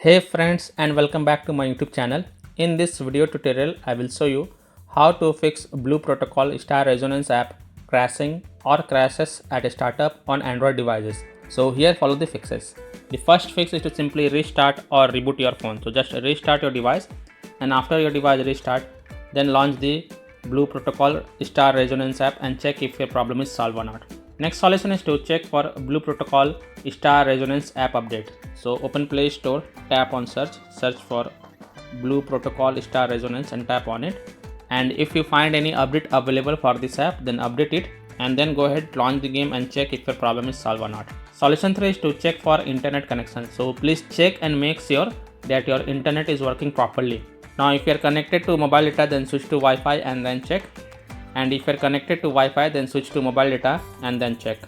Hey friends, and welcome back to my YouTube channel. In this video tutorial I will show you how to fix Blue Protocol Star Resonance app crashing or crashes at a startup on Android devices. So here follow the fixes. The first fix is to simply restart or reboot your phone. So just restart your device, and after your device restart, then launch the Blue Protocol Star Resonance app and check if your problem is solved or not. Next solution is to check for Blue Protocol Star Resonance app update. So open Play Store, tap on search for Blue Protocol Star Resonance and tap on it. And if you find any update available for this app, then update it and then go ahead, launch the game and check if your problem is solved or not. Solution 3 is to check for internet connection. So please check and make sure that your internet is working properly. Now if you are connected to mobile data, then switch to Wi-Fi and then check. And if you are connected to Wi-Fi, then switch to mobile data and then check.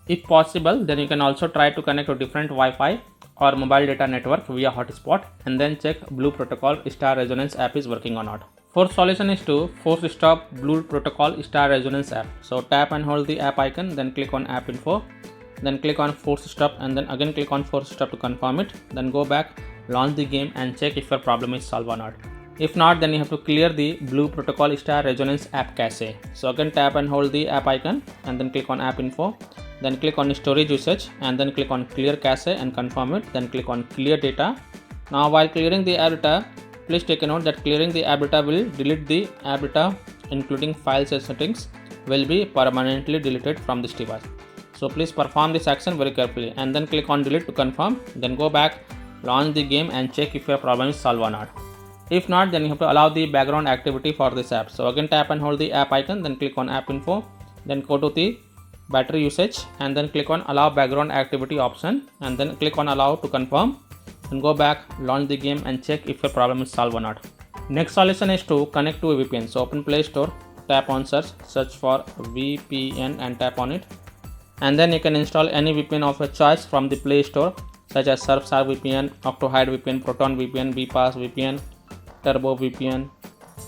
If possible, then you can also try to connect to different Wi-Fi or mobile data network via hotspot and then check Blue Protocol Star Resonance app is working or not. Fourth solution is to force stop Blue Protocol Star Resonance app. So tap and hold the app icon, then click on app info, then click on force stop and then again click on force stop to confirm it. Then go back, launch the game and check if your problem is solved or not. If not, then you have to clear the Blue Protocol Star Resonance app cache. So again tap and hold the app icon and then click on app info, then click on storage usage and then click on clear cache and confirm it, then click on clear data. Now while clearing the app data, please take a note that clearing the app data will delete the app data including files and settings will be permanently deleted from this device. So please perform this action very carefully and then click on delete to confirm, then go back, launch the game and check if your problem is solved or not. If not, then you have to allow the background activity for this app. So again tap and hold the app icon, then click on app info, then go to the battery usage and then click on allow background activity option and then click on allow to confirm and go back, launch the game and check if your problem is solved or not. Next solution is to connect to a VPN. So open Play Store, tap on search for VPN and tap on it, and then you can install any VPN of your choice from the Play Store such as Surfshark VPN, Octohide VPN, Proton VPN, VPass VPN, Turbo VPN,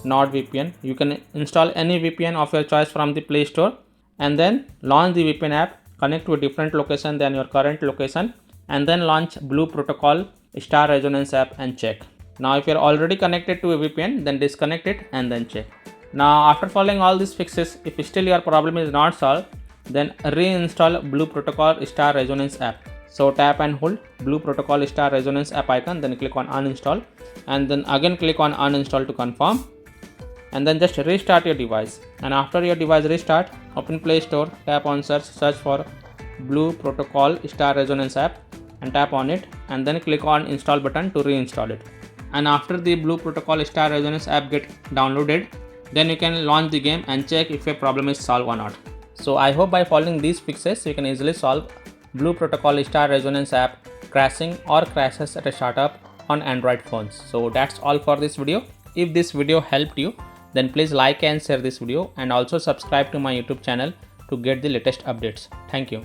NordVPN. You can install any VPN of your choice from the Play Store and then launch the VPN app, connect to a different location than your current location and then launch Blue Protocol Star Resonance app and check. Now if you are already connected to a VPN, then disconnect it and then check. Now after following all these fixes, if still your problem is not solved, then reinstall Blue Protocol Star Resonance app. So tap and hold Blue Protocol Star Resonance app icon, then click on uninstall and then again click on uninstall to confirm and then just restart your device. And after your device restart, open Play Store, tap on search for Blue Protocol Star Resonance app and tap on it and then click on install button to reinstall it. And after the Blue Protocol Star Resonance app get downloaded, then you can launch the game and check if your problem is solved or not. So I hope by following these fixes you can easily solve Blue Protocol Star Resonance app crashing or crashes at a startup on Android phones. So that's all for this video. If this video helped you, then please like and share this video and also subscribe to my YouTube channel to get the latest updates. Thank you.